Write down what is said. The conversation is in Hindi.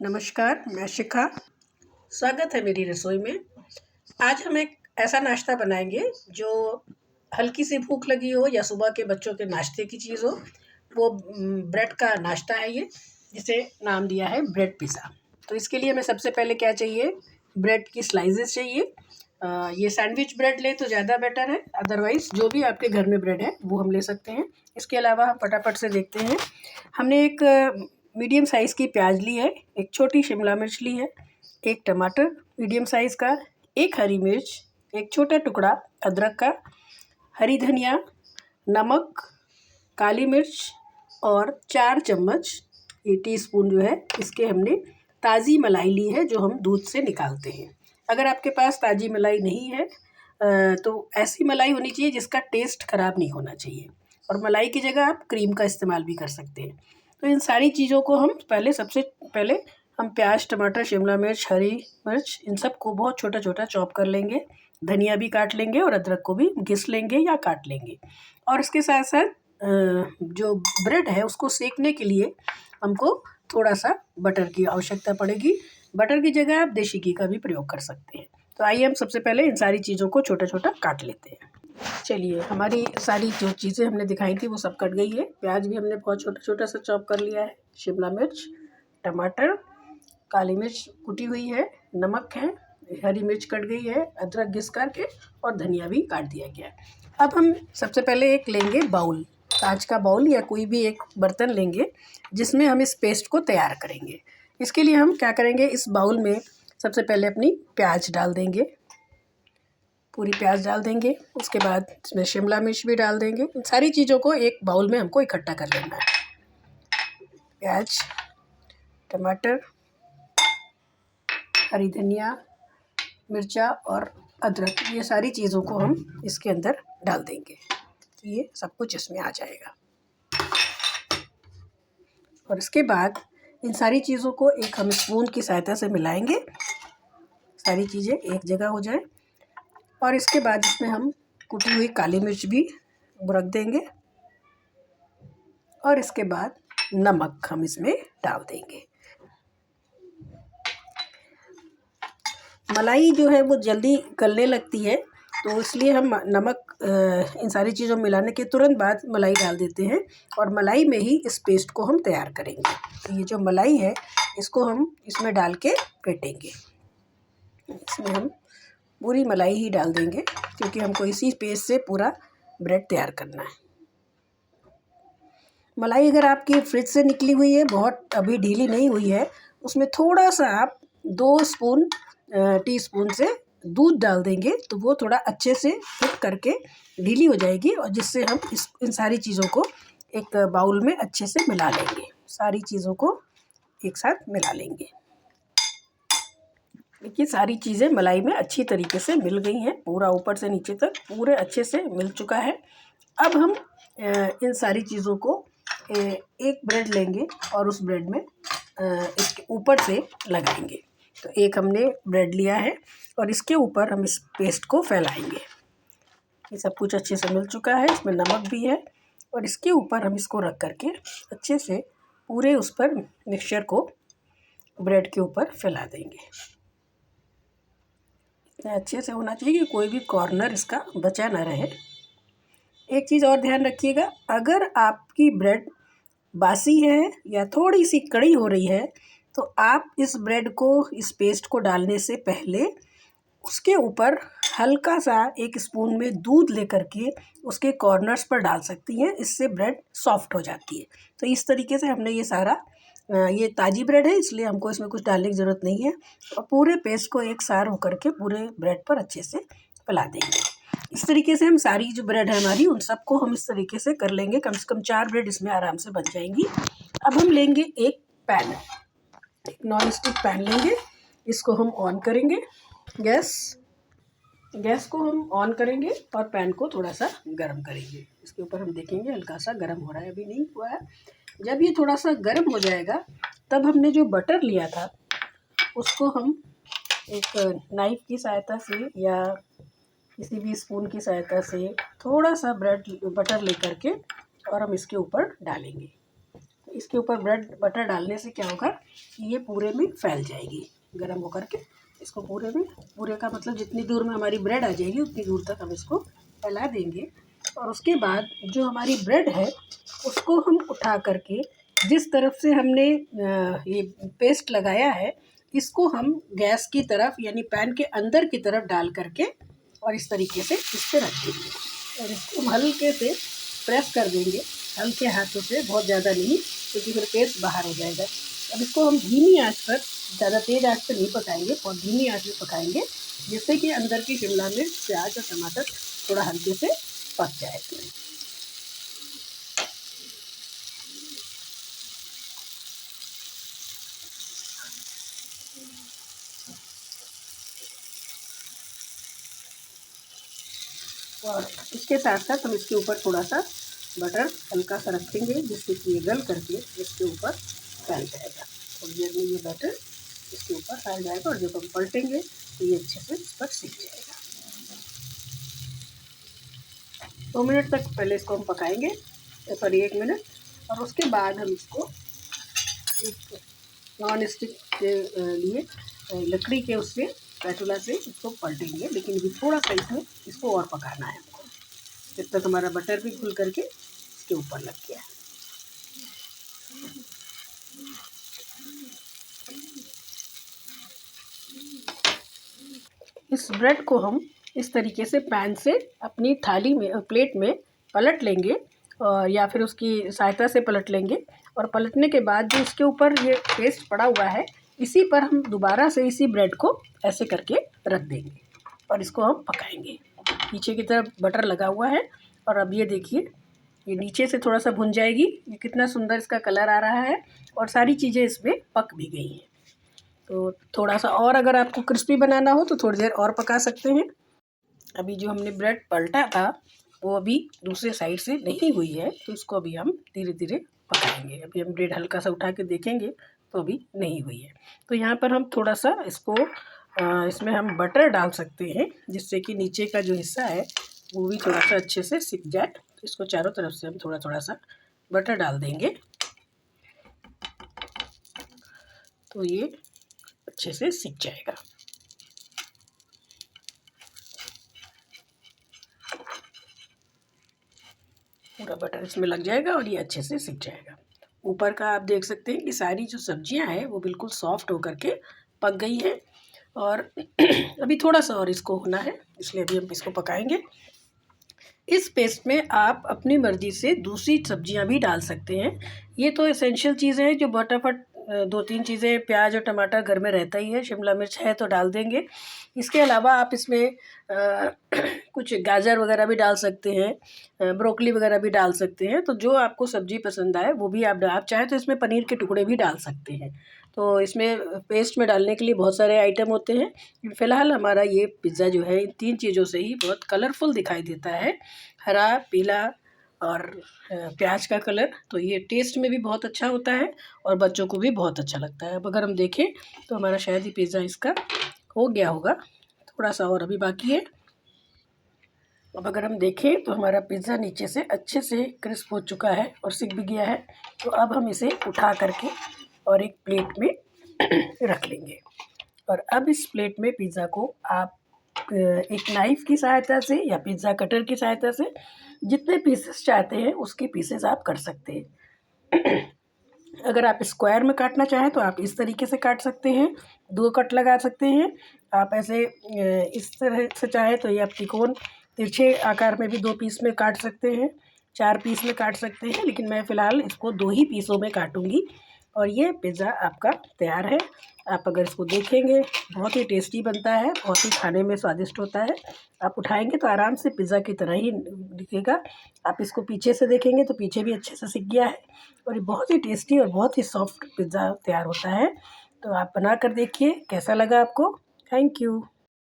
नमस्कार, मैं शिखा। स्वागत है मेरी रसोई में। आज हम एक ऐसा नाश्ता बनाएंगे जो हल्की सी भूख लगी हो या सुबह के बच्चों के नाश्ते की चीज़ हो। वो ब्रेड का नाश्ता है ये, जिसे नाम दिया है ब्रेड पिज़्ज़ा। तो इसके लिए हमें सबसे पहले क्या चाहिए, ब्रेड की स्लाइसेस चाहिए। ये सैंडविच ब्रेड ले तो ज़्यादा बेटर है, अदरवाइज़ जो भी आपके घर में ब्रेड है वो हम ले सकते हैं। इसके अलावा हम फटाफट से देखते हैं। हमने एक मीडियम साइज़ की प्याज ली है, एक छोटी शिमला मिर्च ली है, एक टमाटर मीडियम साइज़ का, एक हरी मिर्च, एक छोटा टुकड़ा अदरक का, हरी धनिया, नमक, काली मिर्च और 4 चम्मच ये टीस्पून जो है इसके हमने ताज़ी मलाई ली है जो हम दूध से निकालते हैं। अगर आपके पास ताज़ी मलाई नहीं है तो ऐसी मलाई होनी चाहिए जिसका टेस्ट ख़राब नहीं होना चाहिए, और मलाई की जगह आप क्रीम का इस्तेमाल भी कर सकते हैं। तो इन सारी चीज़ों को हम सबसे पहले हम प्याज, टमाटर, शिमला मिर्च, हरी मिर्च इन सब को बहुत छोटा छोटा चॉप कर लेंगे। धनिया भी काट लेंगे और अदरक को भी घिस लेंगे या काट लेंगे। और इसके साथ साथ जो ब्रेड है उसको सेकने के लिए हमको थोड़ा सा बटर की आवश्यकता पड़ेगी। बटर की जगह आप देसी घी का भी प्रयोग कर सकते हैं। तो आइए हम सबसे पहले इन सारी चीज़ों को छोटा छोटा काट लेते हैं। चलिए, हमारी सारी जो चीज़ें हमने दिखाई थी वो सब कट गई है। प्याज भी हमने बहुत छोटा छोटा सा चॉप कर लिया है, शिमला मिर्च, टमाटर, काली मिर्च कुटी हुई है, नमक है, हरी मिर्च कट गई है, अदरक घिस करके और धनिया भी काट दिया गया है। अब हम सबसे पहले एक लेंगे बाउल, कांच का बाउल या कोई भी एक बर्तन लेंगे जिसमें हम इस पेस्ट को तैयार करेंगे। इसके लिए हम क्या करेंगे, इस बाउल में सबसे पहले अपनी प्याज डाल देंगे, पूरी प्याज डाल देंगे। उसके बाद इसमें शिमला मिर्च भी डाल देंगे। इन सारी चीज़ों को एक बाउल में हमको इकट्ठा कर लेना है। प्याज, टमाटर, हरी धनिया, मिर्चा और अदरक, ये सारी चीज़ों को हम इसके अंदर डाल देंगे। ये सब कुछ इसमें आ जाएगा। और इसके बाद इन सारी चीज़ों को एक हम स्पून की सहायता से मिलाएंगे, सारी चीज़ें एक जगह हो जाए। और इसके बाद इसमें हम कुटी हुई काली मिर्च भी रख देंगे और इसके बाद नमक हम इसमें डाल देंगे। मलाई जो है वो जल्दी गलने लगती है, तो इसलिए हम नमक इन सारी चीज़ों में मिलाने के तुरंत बाद मलाई डाल देते हैं और मलाई में ही इस पेस्ट को हम तैयार करेंगे। तो ये जो मलाई है इसको हम इसमें डाल के फेंटेंगे। इसमें हम पूरी मलाई ही डाल देंगे क्योंकि हमको इसी पेस्ट से पूरा ब्रेड तैयार करना है। मलाई अगर आपकी फ्रिज से निकली हुई है, बहुत अभी ढीली नहीं हुई है, उसमें थोड़ा सा आप 2 टीस्पून से दूध डाल देंगे तो वो थोड़ा अच्छे से कुक करके ढीली हो जाएगी, और जिससे हम इन सारी चीज़ों को एक बाउल में अच्छे से मिला लेंगे। सारी चीज़ों को एक साथ मिला लेंगे। देखिए, सारी चीज़ें मलाई में अच्छी तरीके से मिल गई हैं, पूरा ऊपर से नीचे तक पूरे अच्छे से मिल चुका है। अब हम इन सारी चीज़ों को एक ब्रेड लेंगे और उस ब्रेड में इसके ऊपर से लगाएंगे। तो एक हमने ब्रेड लिया है और इसके ऊपर हम इस पेस्ट को फैलाएंगे। ये सब कुछ अच्छे से मिल चुका है, इसमें नमक भी है, और इसके ऊपर हम इसको रख करके अच्छे से पूरे उस पर मिक्सचर को ब्रेड के ऊपर फैला देंगे। इतना अच्छे से होना चाहिए कि कोई भी कॉर्नर इसका बचा ना रहे। एक चीज़ और ध्यान रखिएगा, अगर आपकी ब्रेड बासी है या थोड़ी सी कड़ी हो रही है तो आप इस ब्रेड को, इस पेस्ट को डालने से पहले उसके ऊपर हल्का सा एक स्पून में दूध लेकर के उसके कॉर्नर्स पर डाल सकती हैं, इससे ब्रेड सॉफ्ट हो जाती है। तो इस तरीके से हमने ये सारा, ये ताज़ी ब्रेड है इसलिए हमको इसमें कुछ डालने की ज़रूरत नहीं है, और पूरे पेस्ट को एक सार होकर के पूरे ब्रेड पर अच्छे से फैला देंगे। इस तरीके से हम सारी जो ब्रेड है हमारी, उन सबको हम इस तरीके से कर लेंगे। कम से कम 4 ब्रेड इसमें आराम से बन जाएंगी। अब हम लेंगे एक पैन, एक नॉन स्टिक पैन लेंगे, इसको हम ऑन करेंगे। गैस को हम ऑन करेंगे और पैन को थोड़ा सा गर्म करेंगे। इसके ऊपर हम देखेंगे हल्का सा गर्म हो रहा है, अभी नहीं हुआ है। जब ये थोड़ा सा गर्म हो जाएगा तब हमने जो बटर लिया था उसको हम एक नाइफ़ की सहायता से या किसी भी स्पून की सहायता से थोड़ा सा बटर लेकर के और हम इसके ऊपर डालेंगे। इसके ऊपर ब्रेड बटर डालने से क्या होगा कि ये पूरे में फैल जाएगी गर्म होकर के। इसको पूरे का मतलब जितनी दूर में हमारी ब्रेड आ जाएगी उतनी दूर तक हम इसको फैला देंगे। और उसके बाद जो हमारी ब्रेड है उसको हम उठा करके जिस तरफ से हमने ये पेस्ट लगाया है इसको हम गैस की तरफ यानी पैन के अंदर की तरफ डाल करके और इस तरीके से इस पर रख देंगे और इसको हम हल्के से प्रेस कर देंगे, हल्के हाथों से, बहुत ज़्यादा नहीं क्योंकि फिर पेस्ट बाहर हो जाएगा। अब इसको हम धीमी आंच पर, ज़्यादा तेज़ आंच पर नहीं पकाएंगे और धीमी आंच पर पकाएंगे जिससे कि अंदर की शिमला मिर्च, प्याज और टमाटर थोड़ा हल्के से पक जाए। और इसके साथ साथ हम इसके ऊपर थोड़ा सा बटर हल्का सा रखेंगे जिससे कि ये गल करके इसके ऊपर फैल जाएगा। थोड़ी देर में ये बटर इसके ऊपर फैल जाएगा और जब हम पलटेंगे तो ये अच्छे से इस पर सीख जाएगा। 2 मिनट तक पहले इसको हम पकाएंगे, सॉरी 1 मिनट, और उसके बाद हम इसको एक नॉन स्टिक के लिए लकड़ी के उससे स्पैटुला से इसको पलटेंगे, लेकिन भी थोड़ा सा इसमें इसको और पकाना है हमको, जब तक हमारा बटर भी घुल करके इसके ऊपर लग गया है। इस ब्रेड को हम इस तरीके से पैन से अपनी थाली में, प्लेट में पलट लेंगे और या फिर उसकी सहायता से पलट लेंगे और पलटने के बाद जो इसके ऊपर ये पेस्ट पड़ा हुआ है इसी पर हम दोबारा से इसी ब्रेड को ऐसे करके रख देंगे और इसको हम पकाएंगे। पीछे की तरफ बटर लगा हुआ है और अब ये देखिए ये नीचे से थोड़ा सा भुन जाएगी। ये कितना सुंदर इसका कलर आ रहा है और सारी चीज़ें इसमें पक भी गई हैं। तो थोड़ा सा और अगर आपको क्रिस्पी बनाना हो तो थोड़ी देर और पका सकते हैं। अभी जो हमने ब्रेड पलटा था वो अभी दूसरे साइड से नहीं हुई है तो इसको अभी हम धीरे धीरे पकाएंगे। अभी हम ब्रेड हल्का सा उठा के देखेंगे तो अभी नहीं हुई है। तो यहाँ पर हम थोड़ा सा इसको इसमें हम बटर डाल सकते हैं जिससे कि नीचे का जो हिस्सा है वो भी थोड़ा सा अच्छे से सिक जाए। तो इसको चारों तरफ से हम थोड़ा थोड़ा सा बटर डाल देंगे तो ये अच्छे से सिक जाएगा। पूरा बटर इसमें लग जाएगा और ये अच्छे से सिक जाएगा। ऊपर का आप देख सकते हैं कि सारी जो सब्जियां हैं वो बिल्कुल सॉफ्ट होकर के पक गई हैं और अभी थोड़ा सा और इसको होना है, इसलिए अभी हम इसको पकाएंगे। इस पेस्ट में आप अपनी मर्ज़ी से दूसरी सब्जियां भी डाल सकते हैं। ये तो एसेंशियल चीज़ें हैं जो फटाफट 2-3 चीज़ें, प्याज और टमाटर घर में रहता ही है, शिमला मिर्च है तो डाल देंगे। इसके अलावा आप इसमें कुछ गाजर वगैरह भी डाल सकते हैं, ब्रोकली वगैरह भी डाल सकते हैं। तो जो आपको सब्ज़ी पसंद आए वो भी आप चाहें तो इसमें पनीर के टुकड़े भी डाल सकते हैं। तो इसमें पेस्ट में डालने के लिए बहुत सारे आइटम होते हैं। फ़िलहाल हमारा ये पिज़्ज़ा जो है इन 3 चीज़ों से ही बहुत कलरफुल दिखाई देता है, हरा, पीला और प्याज का कलर। तो ये टेस्ट में भी बहुत अच्छा होता है और बच्चों को भी बहुत अच्छा लगता है। अब अगर हम देखें तो हमारा शायद ही पिज़्ज़ा इसका हो गया होगा, थोड़ा सा और अभी बाकी है। अब अगर हम देखें तो हमारा पिज़्ज़ा नीचे से अच्छे से क्रिस्प हो चुका है और सिक भी गया है। तो अब हम इसे उठा करके और एक प्लेट में रख लेंगे और अब इस प्लेट में पिज़्ज़ा को आप एक नाइफ़ की सहायता से या पिज़्ज़ा कटर की सहायता से जितने पीसेस चाहते हैं उसके पीसेस आप कर सकते हैं। अगर आप स्क्वायर में काटना चाहें तो आप इस तरीके से काट सकते हैं, 2 कट लगा सकते हैं। आप ऐसे इस तरह से चाहें तो ये आप त्रिकोण तिरछे आकार में भी 2 पीस में काट सकते हैं, 4 पीस में काट सकते हैं, लेकिन मैं फ़िलहाल इसको 2 ही पीसों में काटूँगी और ये पिज़्ज़ा आपका तैयार है। आप अगर इसको देखेंगे बहुत ही टेस्टी बनता है, बहुत ही खाने में स्वादिष्ट होता है। आप उठाएँगे तो आराम से पिज़्ज़ा की तरह ही दिखेगा। आप इसको पीछे से देखेंगे तो पीछे भी अच्छे से सिक गया है और ये बहुत ही टेस्टी और बहुत ही सॉफ्ट पिज़्ज़ा तैयार होता है। तो आप बना कर देखिए कैसा लगा आपको। Thank you.